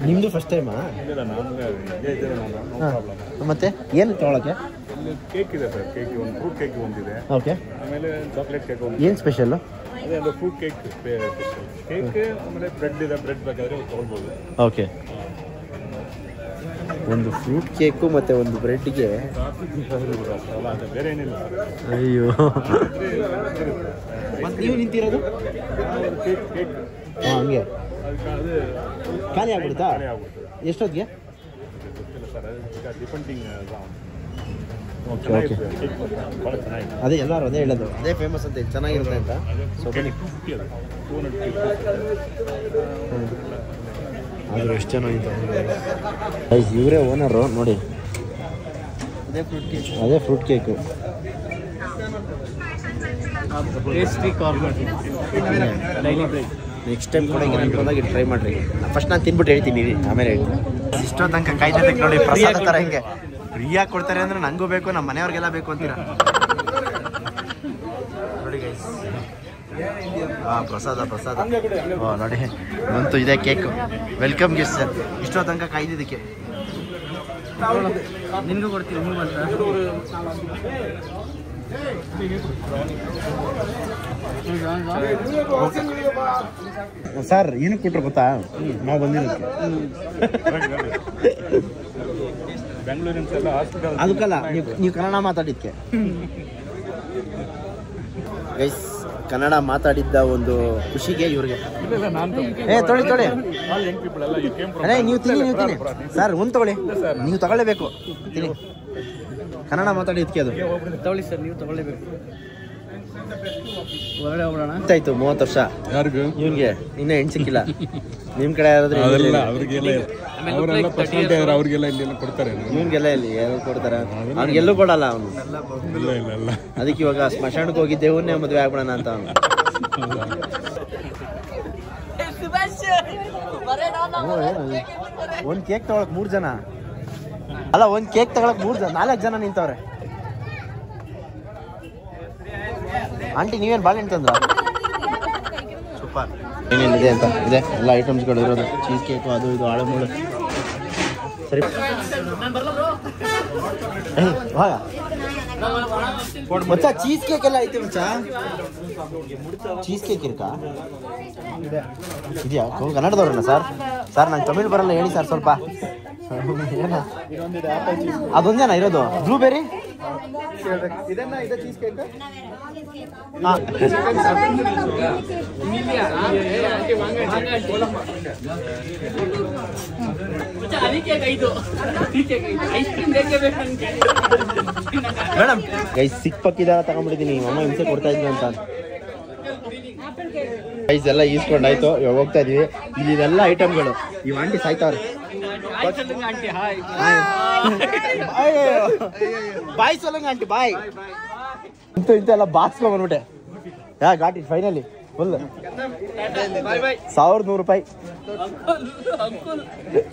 ನಿಮ್ಮದು ಫಸ್ಟ್ ಟೈಮಾ? ಮತ್ತೆ ಏನು ತೊಗೊಳಕ್ಕೆ? ಕೇಕ್ ಇದೆ ಸರ್, ಕೇಕ್ ಒಂದು ಫ್ರೂಟ್ ಕೇಕ್ ಒಂದಿದೆ. ಓಕೆ, ಆಮೇಲೆ ಚಾಕ್ಲೇಟ್ ಕೇಕ್ ಒಂದು. ಏನು ಸ್ಪೆಷಲ್ಲು? ಅದೇ ಒಂದು ಫ್ರೂಟ್ ಕೇಕ್ ಕೇಕ್, ಆಮೇಲೆ ಬ್ರೆಡ್ ಇದೆ, ಬ್ರೆಡ್ ಬೇಕಾದ್ರೆ ತೊಗೊಳ್ಬೋದು. ಓಕೆ, ಒಂದು ಫ್ರೂಟ್ ಕೇಕು ಮತ್ತು ಒಂದು ಬ್ರೆಡ್ಗೆ ಬೇರೆ ಏನಿಲ್ಲ. ಅಯ್ಯೋ, ಮತ್ತು ನೀವು ನಿಂತಿರೋದು? ಕೇಕ್ ಕೇಕ್ ಹಾಂ, ಹಂಗೆ ಅದು ಖಾಲಿ ಆಗ್ಬಿಡುತ್ತಾ? ಎಷ್ಟೊತ್ತಿಗೆ? ಗೊತ್ತಿಲ್ಲ ಸರ್, ಡಿಪೆಂಡಿಂಗ್. ಓಕೆ ಓಕೆ, ಭಾಳ ಚೆನ್ನಾಗಿದೆ. ಅದೇ ಎಲ್ಲರೂ ಅದೇ ಹೇಳೋದು, ಅದೇ ಫೇಮಸ್ ಅಂತ, ಚೆನ್ನಾಗಿರುತ್ತೆ ಅಂತ. ಸೊ ಬನ್ನಿ, 200 ಆದರೂ ಎಷ್ಟು ಜನ ಇತ್ತು. ಇವರೇ ಓನರು ನೋಡಿ, ಅದೇ ಫ್ರೂಟ್ ಕೇಕು. ನೆಕ್ಸ್ಟ್ ಟೈಮ್ ಕೂಡ ಹಿಂಗೆ ಬಂದಾಗ ಟ್ರೈ ಮಾಡಿರಿ. ಫಸ್ಟ್ ನಾನು ತಿನ್ಬಿಟ್ಟು ಹೇಳ್ತೀನಿ, ಆಮೇಲೆ ಹೇಳ್ತೀನಿ. ಇಷ್ಟೊಂದು ತನಕ ಕಾಯ್ತೈತೆ ನೋಡಿ, ಪ್ರಸಾದ ಥರ ಹಿಂಗೆ ಫ್ರೀಯಾಗಿ ಕೊಡ್ತಾರೆ ಅಂದರೆ ನನಗೂ ಬೇಕು, ನಮ್ಮ ಮನೆಯವ್ರಿಗೆಲ್ಲ ಬೇಕು ಅಂತೀರ ನೋಡಿ ಗೈಸ್. ಹಾಂ, ಪ್ರಸಾದ. ಓ ನೋಡಿ, ಬಂತು, ಇದೆ ಕೇಕು. Welcome gift sir. ಇಷ್ಟೋ ತನಕ ಕಾಯ್ದಿದ್ದಕ್ಕೆ. ನಿನ್ಗೂ ಕೊಡ್ತೀವಿ ನೀವು ಅಂತ. ಸರ್ ಏನಕ್ಕೆ ಕೊಟ್ಟರು ಗೊತ್ತಾ? ನಾವು ಬಂದಿರೋದಕ್ಕೆ. ಬೆಂಗಳೂರಿನ ಹಾಸ್ಪಿಟಲ್ ಅದಕ್ಕಲ್ಲ, ನೀವು ಕನ್ನಡ ಮಾತಾಡಿದ್ಕೆ ಗೈಸ್. ಕನ್ನಡ ಮಾತಾಡಿದ್ದ ಒಂದು ಖುಷಿಗೆ ಇವ್ರಿಗೆ. ತೊಳಿ ಅದೇ ನೀವು ತಿನ್ನಿ ಸರ್, ಒಂದು ತಗೊಳ್ಳಿ, ನೀವು ತಗೊಳ್ಳೇಬೇಕು, ತಿನ್ನಿ. ಕನ್ನಡ ಮಾತಾಡಿದ್ಕೆ ಅದು ತಗೊಳ್ಳಿ ಸರ್, ನೀವು ತಗೊಳ್ಳೇಬೇಕು. ಹೊರಗಡೆ ಹೋಗೋಣ. ಆಯ್ತು 30 ವರ್ಷ. ಯಾರಿಗೂ ಇವ್ನಿಗೆ ಇನ್ನೂ ಹೆಣ್ಣು ಸಿಕ್ಕಿಲ್ಲ. ನಿಮ್ಮ ಕಡೆ ಯಾರಾದ್ರೂ? ಅವ್ರಿಗೆಲ್ಲ ಅವ್ರಿಗೆಲ್ಲ ಇಲ್ಲಿ ಕೊಡ್ತಾರೆ. ಇವ್ನಿಗೆಲ್ಲ ಇಲ್ಲಿ ಕೊಡ್ತಾರೆ, ಅವ್ನಿಗೆಲ್ಲೂ ಕೊಡಲ್ಲ ಅವನು. ಅದಕ್ಕೆ ಇವಾಗ ಸ್ಮಶಾನಕ್ಕೆ ಹೋಗಿದ್ದೇವನ್ನೇ ಮದುವೆ ಆಗ್ಬಿಡೋಣ ಅಂತ ಅವನು. ಒಂದು ಕೇಕ್ ತಗೊಳಕ್ 3 ಜನ ಅಲ್ಲ, ಒಂದು ಕೇಕ್ ತಗೊಳಕ್ 4 ಜನ ನಿಂತವ್ರೆ. ಆಂಟಿ ನೀವೇನು ಬಾಳೆಹಣ್ಣು ತಂದ್ರ? ಸೂಪರ್. ಏನೇನಿದೆ ಅಂತ ಇದೆ, ಎಲ್ಲ ಐಟಮ್ಸ್ಗಳು ಇರೋದು. ಚೀಸ್ ಕೇಕು, ಅದು ಇದು, ಆಳುಮೂಳು. ಸರಿ, ಮಚ್ಚ ಚೀಸ್ ಕೇಕ್ ಎಲ್ಲ ಐತೆ ಮಚ್ಚ. ಚೀಸ್ ಕೇಕ್ ಇರ್ಕಾ ಇದೆಯಾ? ಕನ್ನಡದವ್ರನ್ನ ಸರ್? ನಂಗೆ ತಮಿಳ್ ಬರಲ್ಲ, ಹೇಳಿ ಸರ್ ಸ್ವಲ್ಪ. ಏನ ಅದೊಂದೇನಾ ಇರೋದು? ಬ್ಲೂಬೆರಿ ಮೇಡಮ್ ಗೈಸ್, ಸಿಕ್ ಪಕ್ಕಿದಾರ ತಗೊಂಡ್ಬಿಟ್ಟಿದ್ದೀನಿ. ಅಮ್ಮ ಹಿಂಸೆ ಕೊಡ್ತಾ ಇದ್ವಿ ಅಂತ. ಗೈಸ್ ಎಲ್ಲ ಈಸ್ಕೊಂಡಾಯ್ತು, ಇವಾಗ ಹೋಗ್ತಾ ಇದೀವಿ. ಇಲ್ಲಿ ಇದೆಲ್ಲ ಐಟಮ್ಗಳು. ಇವ್ ಆಂಟಿ ಸಾಯ್ತಾವ್ರೆ. ಬಾಯ್ ಸೊಲಂಗ ಆಂಟಿ, ಬಾಯ್. ಇಂತೆಲ್ಲ ಬಾಕ್ಸ್ಕೊಂಡ್ ಬಂದ್ಬಿಟ್ಟೆ. ಗಾಟ್ ಇಟ್ ಫೈನಲಿ ಫುಲ್ 1100 ರೂಪಾಯಿ.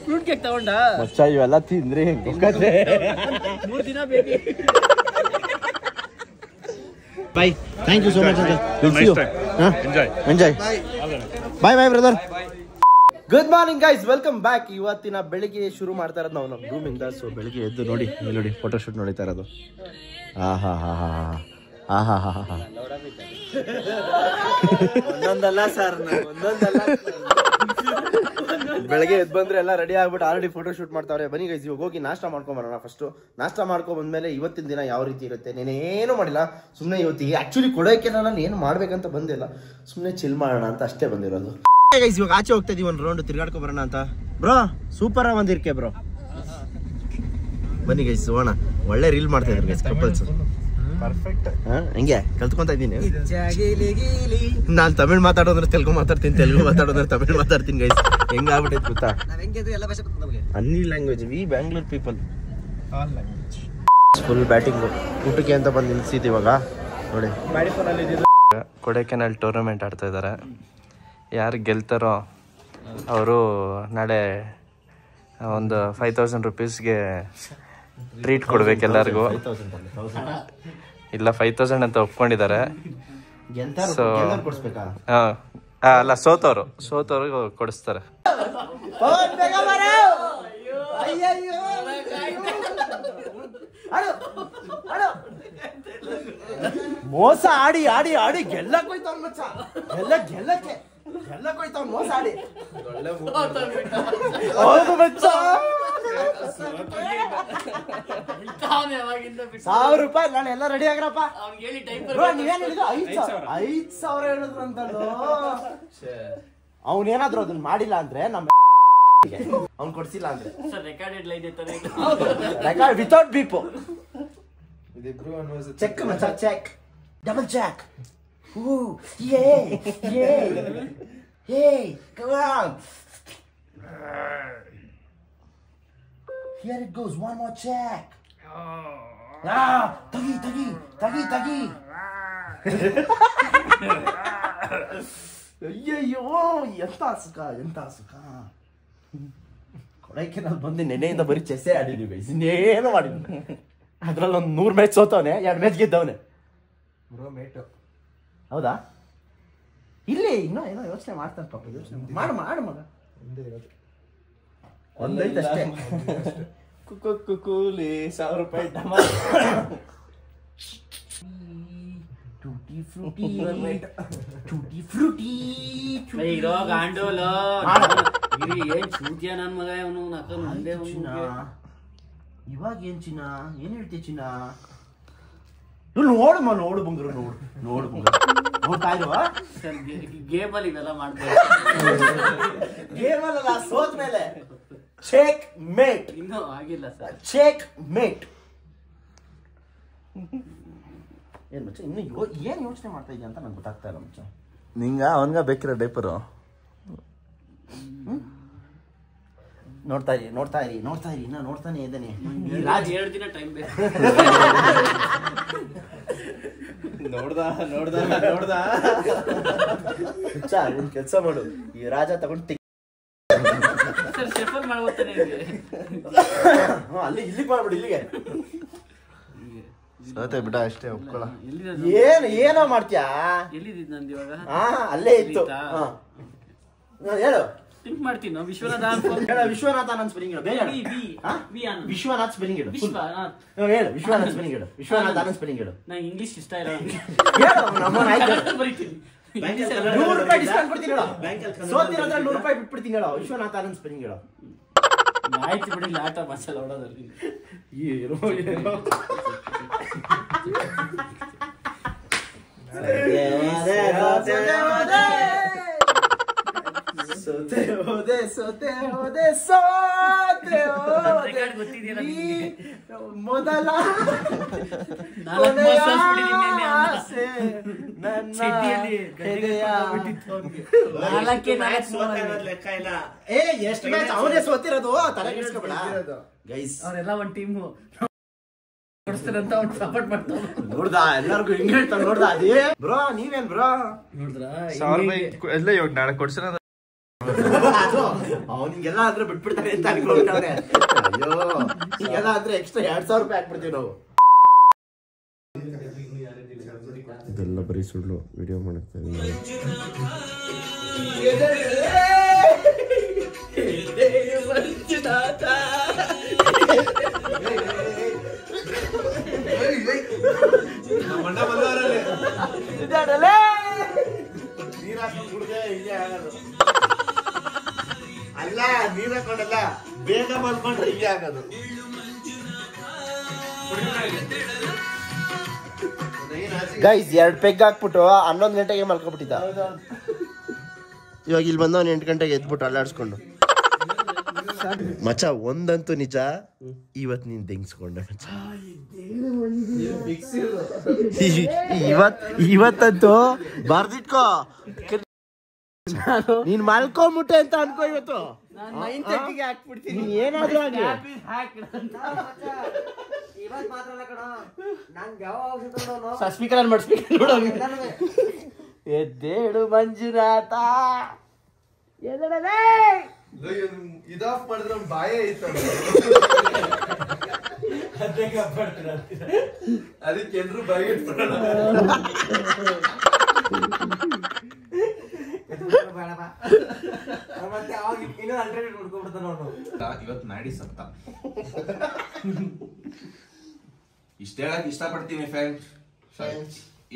ಫ್ರೂಟ್ ಕೇಕ್ ತಗೊಂಡ ಮಚ್ಚ, ಇವೆಲ್ಲ ತಿಂದ್ರಿ 3 ದಿನ ಬೇಕು. Bye, thank you so much. Enjoy bye bye brother. Good morning guys, welcome back. ಇವತ್ತಿನ ಬೆಳಿಗ್ಗೆ ಶುರು ಮಾಡ್ತಾ ಇರೋದು ನಾವು ನಮ್ಮ ರೂಮಿಂದ. ಸೊ ಬೆಳಿಗ್ಗೆ ಎದ್ದು ನೋಡಿ, ಇಲ್ಲಿ ನೋಡಿ ಫೋಟೋಶೂಟ್ ನೋಡಿತಾ ಇರೋದು. ಒಂದೊಂದಲ್ಲ ಸರ್, ಒಂದೊಂದಲ್ಲ. ಬೆಳಗ್ಗೆ ಎದ್ದು ಬಂದ್ರೆ ಎಲ್ಲ ರೆಡಿ ಆಗ್ಬಿಟ್ಟು ಆಲ್ರೆಡಿ ಫೋಟೋ ಶೂಟ್ ಮಾಡ್ತಾವ್ರೆ. ಬನ್ನಿ ಗೈಸ್, ಇವಾಗ ಹೋಗಿ ನಾಷ್ಟ ಮಾಡ್ಕೊಂಬರೋಣ. ಫಸ್ಟ್ ನಾಷ್ಟ ಮಾಡ್ಕೊಂಡ್ ಬಂದ್ಮೇಲೆ ಇವತ್ತಿನ ದಿನ ಯಾವ ರೀತಿ ಇರುತ್ತೆ. నేనేನು ಮಾಡಿಲ್ಲ, ಸುಮ್ಮನೆ ಇವತ್ತಿಗೆ ಆಕ್ಚುಲಿ ಕೊಡೈಕೆನಾಲಲ್ಲಿ ಏನು ಮಾಡ್ಬೇಕಂತ ಬಂದಿಲ್ಲ, ಸುಮ್ಮನೆ ಚಿಲ್ ಮಾಡೋಣ ಅಂತ ಅಷ್ಟೇ ಬಂದಿರೋದು. ಗೈಸ್ ಇವಾಗ ಆಚೆ ಹೋಗ್ತಾ ಇದೀವಿ, ಒಂದು ರೌಂಡ್ ತಿರ್ಗಾಡ್ಕೊ ಬರೋಣ ಅಂತ. ಬ್ರೋ ಸೂಪರ್ ಬಂದಿರ್ಕೆ ಬ್ರೋ. ಬನ್ನಿ ಗೈಸ್ ಹೋಗೋಣ. ಒಳ್ಳೆ ರೀಲ್ ಮಾಡ್ತಾ ಇದ್ರು ಗೈಸ್ ಕಪಲ್ಸ್. ಪರ್ಫೆಕ್ಟ್. ಹೆಂಗೆ ಕಲ್ತ್ಕೊಂತ ಇದ್ದೀನಿ ನಾನು. ತಮಿಳ್ ಮಾತಾಡೋದ್ರೆ ತೆಲುಗು ಮಾತಾಡ್ತೀನಿ, ತೆಲುಗು ಮಾತಾಡೋದ್ರೆ ತಮಿಳ್ ಮಾತಾಡ್ತೀನಿ ಗೈಸ್. ಹೆಂಗ ಆಗ್ಬಿಟ್ಟೈತೆ ಗೊತ್ತಾ? Any language, we Bangalore people. Full batting. ಊಟಕ್ಕೆ ಅಂತ ಬಂದು ನಿಲ್ಸಿದ್ದು ಇವಾಗ ನೋಡಿ. ಕೊಡೈಕೆನಾಲ್ ಟೂರ್ನಮೆಂಟ್ ಆಡ್ತಾ ಇದ್ದಾರೆ. ಯಾರು ಗೆಲ್ತಾರೋ ಅವರು ನಾಳೆ ಒಂದು 5000 ರುಪೀಸ್ಗೆ ಟ್ರೀಟ್ ಕೊಡ್ಬೇಕು ಎಲ್ಲರಿಗೂ. ಇಲ್ಲ 5000 ಅಂತ ಒಪ್ಕೊಂಡಿದ್ದಾರೆ. ಸೊ ಅಲ್ಲ, ಸೋತವ್ರಿಗೆ ಕೊಡಿಸ್ತಾರೆ. ಮೋಸ ಆಡಿ ಆಡಿ ಆಡಿ ಗೆಲ್ಲಕ್ ಹೋಯ್ತಾವ್ ಮಚ್ಚ. ಗೆಲ್ಲಕ್ಕೆ ಹೋಯ್ತಾವ್ ಮೋಸ ಆಡಿ. ಹೌದು ಮಚ್ಚ. 1000 ರೂಪಾಯಿ. ನಾನು ಎಲ್ಲ ರೆಡಿ ಆಗ್ರಪ್ಪ. ನೀವೇನ್ ಹೇಳಿದ್ರು? 5,000 ಹೇಳಿದ್ರು ಅಂತಂದು. ಅವನೇನಾದ್ರು ಅದನ್ನ ಮಾಡಿಲ್ಲ ಅಂದ್ರೆ ನಮ್ಮ ಅವ್ನ್ ಕೊಡ್ಸಿಲ್ಲ ಅಂದ್ರೆ ರೆಕಾರ್ಡ್ ವಿತೌಟ್ ಬೀಪು. ಚೆಕ್ ಮಚ್ಚ, check, double check. Hey, come on. Here it goes, one more check. Tagi. ಅಯ್ಯಯ್ಯೋ, ಎಂತ ಸುಖ. ಕೊಡೈಕೆನಾಲ್ ಬಂದು ನೆನೆಯಿಂದ ಬರೀ ಚೆಸ್ಸೇ ಆಡಿದ್ವಿ ಗೈಸ್, ಇನ್ನೇನು ಮಾಡಿದ್ವಿ. ಅದ್ರಲ್ಲಿ ಒಂದು 100 ಮ್ಯಾಚ್ ಸೋತವನೆ, 2 ಮ್ಯಾಚ್ ಗೆದ್ದವನೆ. ಹೌದಾ? ಇಲ್ಲಿ ಇನ್ನೂ ಏನೋ ಯೋಚನೆ ಮಾಡ್ತಾನೆ ಪಾಪ. ಯೋಚನೆ ಮಾಡು ಮಗ. ಒಂದೈತೆ ಅಷ್ಟೇ. ಕೂಲಿ 1000 ರೂಪಾಯಿ ಟೂಟಿ ಫ್ರೂಟಿ ಇರೋ ಗಾಂಡೋಲ ಏನ್ ಚೂತಿಯ ನನ್ ಮಗ ಅವನು. ಇವಾಗ ಏನ್ ಚಿನ್ನ, ಏನ್ ಹೇಳ್ತೀಯ ಚಿನ್ನ? ನೋಡು ಬಂಗ್ರು, ನೋಡು ನೋಡ್ತಾ ಇರುವ ಗೇಮಲ್ಲಿ ಇವೆಲ್ಲ ಮಾಡ್ತಾರೆ. ಗೇಮಲ್ಲ, ಸೋತ್ ಮೇಲೆ ಚೆಕ್ ಮೇಟ್. ಇನ್ನೂ ಆಗಿಲ್ಲ ಸರ್. Check mate. ಏನ್ ಮಚ್ಚ ಇನ್ನು ಏನ್ ಯೋಚನೆ ಮಾಡ್ತಾ ಇದೆಯಾ ಅಂತ ನಂಗೆ ಗೊತ್ತಾಗ್ತಾ ಇಲ್ಲ ಮಚ್ಚ. ನಿಂಗ ಅವನ್ಗ ಬೇಕಿರೋ ಡೈಪರು ನೋಡ್ತಾ ಇರಿ ಇನ್ನ ನೋಡ್ತಾನೆ ಇದ್ದಾನೆ. 2 ದಿನ ಟೈಮ್ ಬೇಕು. ನೋಡ್ದ ಒಂದ್ ಕೆಲ್ಸ ಮಾಡು, ಈ ರಾಜ ತಗೊಂಡು ಸರ್ ಶಫಲ್ ಮಾಡ್ಬೋತಾನೆ ಅಲ್ಲಿ ಇಲ್ಲಿಗೆ ಮಾಡ್ಬಿಡು. ಇಲ್ಲಿಗೆ ಸೋತೆ ಬಿಡ ಅಷ್ಟೇ, ಒಪ್ಕೊಳ. ಏನೋ ಮಾಡ್ತೀಯಾ? ಎಲ್ಲಿದ್ದ ನಂದು ಇವಾಗ? ಅಲ್ಲೇ ಇತ್ತು. ಹೇಳು. ಥಿಂಕ್ ಮಾಡ್ತೀನಿ. ವಿಶ್ವನಾಥ ಅನಂತ್ ಸ್ಪೆಲ್ಲಿಂಗ್ ಹೇಳು. ವಿಶ್ವನಾಥ್ ಸ್ಪೆಲ್ಲಿಂಗ್ ಹೇಳು. ಹೇಳು ವಿಶ್ವನಾಥ್ ಸ್ಪೆಲ್ಲಿಂಗ್ ಹೇಳು. ವಿಶ್ವನಾಥ್ ಅನಂತ್ ಸ್ಪೆಲ್ಲಿಂಗ್ ಹೇಳು. ನಂಗೆ ಇಂಗ್ಲಿಷ್ ಇಷ್ಟ ಇಲ್ಲ. ಬರೀತೀನಿ. 100 ರೂಪಾಯಿ ಡಿಸ್ಕೌಂಟ್ ಕೊಡ್ತೀನಿ ಹೇಳು. ಸೋತಿರೋದ್ರಲ್ಲಿ 100 ರೂಪಾಯಿ ಬಿಟ್ಬಿಡ್ತೀನಿ ಹೇಳು. ವಿಶ್ವನಾಥ ಅನಂತ್ ಸ್ಪೆಲ್ಲಿಂಗ್ ಹೇಳು. ಆಯ್ತು ಬಿಡಿ, ಆಟ ಮಸಾಲ ಹೊಡೋದಲ್ಲಿ ಸೋತೆ ಹೋದೆ ಮೊದಲ ಎಷ್ಟು ಮ್ಯಾಚ್ ಅವನೇ ಸೋತಿರೋದು, ತಲೆ ಕೆಡಿಸ್ಕೋಬೇಡ ಗೈಸ್. ಅವರೆಲ್ಲ ಒಂದ್ ಟೀಮು ಕೊಡಿಸ್ತಾರಂತ ಅವ್ನು ಸಪೋರ್ಟ್ ಮಾಡ್ತಾವ. ನೋಡ್ದಾ ಎಲ್ಲರಿಗೂ ಹಿಂಗ್ ಹೇಳ್ತಾವ. ನೋಡ್ದಾ ಅದೇ ಬ್ರೋ, ನೀವೇನ್ ಬ್ರೋ ನೋಡಿದ್ರ 1000 ರೂಪಾಯಿ ಎಲ್ಲ ಇವಾಗ ನಾಳೆ ಕೊಡ್ಸಿರ ಅವನಿಗೆಲ್ಲ ಅಂದ್ರೆ ಬಿಟ್ಬಿಡ್ತಾರೆ ಅಂತ ಅನ್ಕೊಂಡ್ರೆ. ಅಯ್ಯೋ, ಹಿಂಗೆಲ್ಲ ಅಂದ್ರೆ ಎಕ್ಸ್ಟ್ರಾ 2000 ರೂಪಾಯಿ ಹಾಕ್ಬಿಡ್ತೀವಿ ನಾವು. ಇದೆಲ್ಲ ಬರೀ ಸುಳ್ಳು ವಿಡಿಯೋ ಮಾಡ್ತಾ ಇದ್ದೀನಿ. ಅಲ್ಲ ನೀರ್ ಹಾಕೊಂಡಲ್ಲ ಬೇಗ ಮಲ್ಕೊಂಡ್ರೆ ಹೀಗೆ ಆಗೋದು. ಗೈಸ್ 2 ಪೆಗ್ ಹಾಕ್ಬಿಟ್ಟು 11 ಗಂಟೆಗೆ ಮಲ್ಕೊಬಿಟ್ಟಿದ್ದ. ಇವಾಗ ಇಲ್ಲಿ ಬಂದವನು 8 ಗಂಟೆಗೆ ಎದ್ಬಿಟ್ಟು ಅಲ್ಲಾಡ್ಸ್ಕೊಂಡು. ಮಚ್ಚ ಒಂದಂತೂ ನಿಜ, ಇವತ್ತು ನೀನ್ ತೆಂಗಿಸ್ಕೊಂಡೆ ಮಚ್ಚ. ಇವತ್ತಂತೂ ಬರ್ದಿಟ್ಕೋ, ನೀನ್ ಮಲ್ಕೊಂಬಿಟ್ಟೆ ಅಂತ ಅನ್ಕೋ. ಇವತ್ತು ಏನಾದ್ರೂ ಆಗ್ಲಿ ಸ್ಪೀಕರ್ ಎದ್ದೇಳು ಮಂಜುನಾಥ ಇದಾಫ್ ಮಾಡಿದ್ರೆ ಬಾಯೇ ಐತ ಅದಕ್ಕೆ ಎಲ್ರು ಬಾಯಿ ಇಟ್ಬಿಡೋಣ. ಇವತ್ತು ಮ್ಯಾಡಿ ಸತ್ತ. ಇಷ್ಟ ಹೇಳಕ್ ಇಷ್ಟಪಡ್ತೀನಿ ಫ್ರೆಂಡ್ಸ್.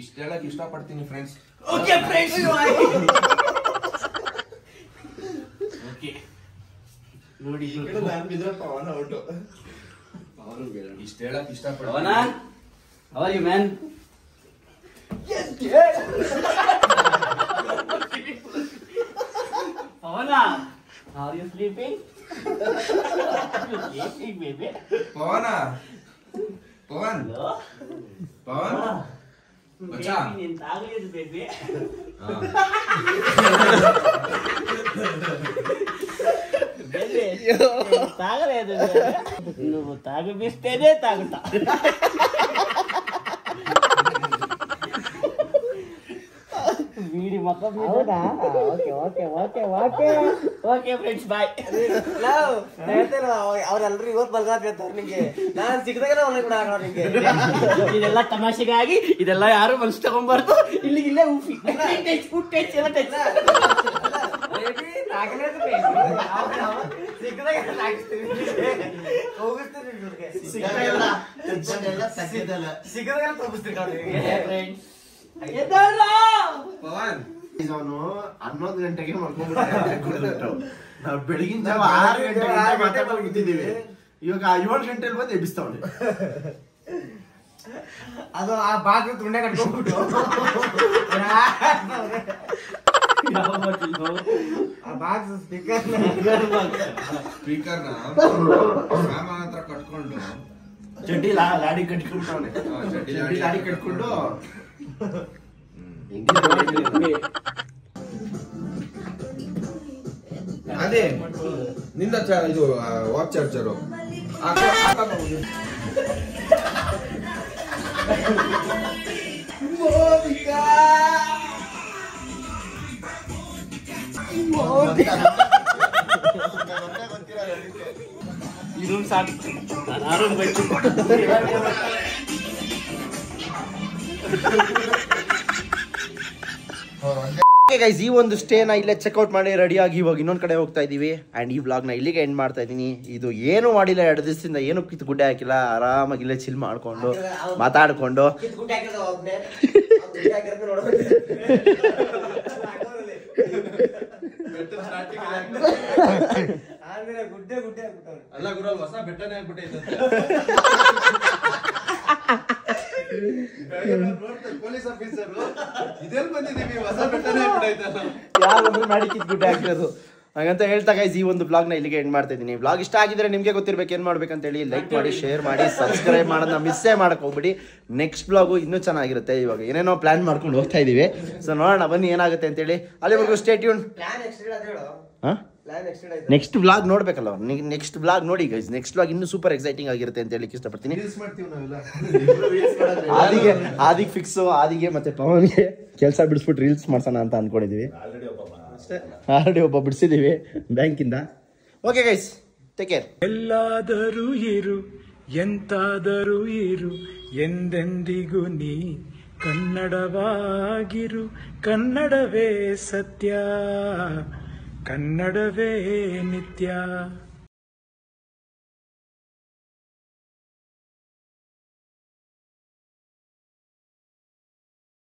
ಇಷ್ಟ ಹೇಳಕ್ ಇಷ್ಟಪಡ್ತೀನಿ ಫ್ರೆಂಡ್ಸ್. ಓಕೆ ಫ್ರೆಂಡ್ಸ್, ನೋಡಿ ನಾನು ಬಿದ್ರೆ ಪವನ ಔಟು. ಇಷ್ಟ ಹೇಳಕ್ ಇಷ್ಟಪಡ್ತೀನಿ. ಪವನ, how are you man? Pavana, are you sleeping? Sleeping baby. ಪವನ, ಪವನ್, ಪವನ್, ಬಚ್ಚಾ ನೀನ್ ತಾಗಲಿದ್ದು ಬೇಬಿ. ತಾಗలేదు నువ్వు తాగిపిస్తేనే తాగుతా. వీడి మొక్కం okay okay okay okay okay friends bye. ಅವ್ರೆಲ್ರು ಇವತ್ತು ಮಲ್ಗಾತಿರ್ತಾರೆ ನಿಂಗೆ. ನಾನು ಸಿಕ್ಕದಾಗ ನಿಂಗೆ ಇದೆಲ್ಲ ತಮಾಷೆಗಾಗಿ, ಇದೆಲ್ಲ ಯಾರು ಮನಸ್ಸು ತಗೊಂಡ್ಬಾರ್ದು. ಇಲ್ಲಿಗಿಲ್ಲೇ ಉಪ್ಪಿ ಅವನು 11 ಗಂಟೆಗೆ ಮಲ್ಕೊಂಡ್ಬಿಟ್ಟು ನಾವು ಬೆಳಗಿನ ಜಾವ 6 ಗಂಟೆಗೆ ಮಾತಾಡ್ಕೊಂಡು ಕೂತಿದ್ದೀವಿ. ಇವಾಗ 7 ಗಂಟೆಲಿ ಬಂದು ಎಬ್ಬಿಸ್ತಾವನೆ. ಅದು ಆ ಬಾಗಿಲು ತುಂಡೆ ಕಟ್ಕೊಂಡ್ಬಿಟ್ಟು ಆ ಬಾಕ್ಸ್ ಸ್ಪೀಕರ್ನ ಸಾಮಾನ್ ಹತ್ರ ಕಟ್ಕೊಂಡು ಚಡ್ಡಿ ಲಾಡಿ ಕಟ್ಕೊಂಡ್ಬಿಟ್ಟವನೆ. ಚಡ್ಡಿ ಲಾಡಿ ಕಟ್ಕೊಂಡು ಅದೇ ನಿಂದ ಇದು ವಾಚ್ ಚಾರ್ಜರು ಈ ರೂಮ್ ಸಾಕು, ನಾನು ಆ ರೂಮ್ ಬೇಕು. ಗೈಸ್, ಈ ಒಂದು ಸ್ಟೇನ ಇಲ್ಲೇ ಚೆಕ್ಔಟ್ ಮಾಡಿ ರೆಡಿಯಾಗಿ ಇವಾಗ ಇನ್ನೊಂದು ಕಡೆ ಹೋಗ್ತಾ ಇದೀವಿ. ಆ್ಯಂಡ್ ಈ ವ್ಲಾಗ್ನ ಇಲ್ಲಿಗೆ ಎಂಡ್ ಮಾಡ್ತಾ ಇದ್ದೀನಿ. ಇದು ಏನು ಮಾಡಿಲ್ಲ, 2 ದಿವಸದಿಂದ ಏನು ಕಿತ್ತು ಗುಡ್ಡೆ ಹಾಕಿಲ್ಲ. ಆರಾಮಾಗಿ ಇಲ್ಲೇ ಚಿಲ್ ಮಾಡ್ಕೊಂಡು ಮಾತಾಡ್ಕೊಂಡು ಅಲ್ಲ ಗುರು, ಹೊಸ ಬೆಟ್ಟನೇ ಆಗ್ಬಿಟ್ಟೈತೆ. ಪೊಲೀಸ್ ಆಫೀಸರ್ ಇದೆಲ್ಲಿ ಬಂದಿದ್ದೀವಿ, ಹೊಸ ಬೆಟ್ಟನೇ ಆಗ್ಬಿಟ್ಟೈತಲ್ಲ. ಯಾರು ಮಾಡಿ ಕಿತ್ತು ಗುಡ್ಡೆ ಹಾಕಿರೋದು ಹಾಗಂತ ಹೇಳ್ತಾ ಗೈಸ್, ಈ ಒಂದು ಬ್ಲಾಗ್ನ ಇಲ್ಲಿಗೆ ಎಂಡ್ ಮಾಡ್ತಾ ಇದ್ದೀನಿ. ಬ್ಲಾಗ್ ಇಷ್ಟ ಆಗಿದ್ರೆ ನಿಮಗೆ ಗೊತ್ತಿರ್ಬೇಕು ಏನು ಮಾಡ್ಬೇಕಂತೇಳಿ. ಲೈಕ್ ಮಾಡಿ, ಶೇರ್ ಮಾಡಿ, ಸಬ್ಸ್ಕ್ರೈಬ್ ಮಾಡೋದನ್ನ ಮಿಸ್ಸೇ ಮಾಡಕ್ಕೆ ಹೋಗ್ಬಿಡಿ. ನೆಕ್ಸ್ಟ್ ಬ್ಲಾಗು ಇನ್ನೂ ಚೆನ್ನಾಗಿರುತ್ತೆ. ಇವಾಗ ಏನೇನೋ ಪ್ಲಾನ್ ಮಾಡ್ಕೊಂಡು ಹೋಗ್ತಾ ಇದ್ದೀವಿ. ಸೊ ನೋಡೋಣ ಬನ್ನಿ ಏನಾಗುತ್ತೆ ಅಂತೇಳಿ. ಅಲ್ಲಿವರೆಗೂ ಸ್ಟೇ ಟ್ಯೂನ್. ಹಾಂ, ನೆಕ್ಸ್ಟ್ ಬ್ಲಾಗ್ ನೋಡ್ಬೇಕಲ್ಲ, ನೆಕ್ಸ್ಟ್ ಬ್ಲಾಗ್ ನೋಡಿ ಗೈಸ್. ನೆಕ್ಸ್ಟ್ ಬ್ಲಾಗ್ ಇನ್ನೂ ಸೂಪರ್ ಎಕ್ಸೈಟಿಂಗ್ ಆಗಿರುತ್ತೆ ಅಂತ ಹೇಳಿಕ್ಕೆ ಇಷ್ಟಪಡ್ತೀನಿ. ಆದಿಗೆ ಫಿಕ್ಸು, ಆದಿಗೆ ಮತ್ತೆ ಪವನ್ಗೆ ಕೆಲಸ ಬಿಡಿಸ್ಬಿಟ್ಟು ರೀಲ್ಸ್ ಮಾಡ್ಸೋಣ ಅಂತ ಅನ್ಕೊಂಡಿದೀವಿ. ಆಲ್ರೆಡಿ ಒಬ್ಬ ಬಿಡಿಸಿದೀವಿ ಬ್ಯಾಂಕಿಂದ. Okay guys, take care. ಎಲ್ಲಾದರೂ ಇರು, ಎಂತಾದರೂ ಇರು, ಎಂದೆಂದಿಗೂ ನೀ ಕನ್ನಡವಾಗಿರು, ಕನ್ನಡವೇ ಸತ್ಯ, ಕನ್ನಡವೇ ನಿತ್ಯ.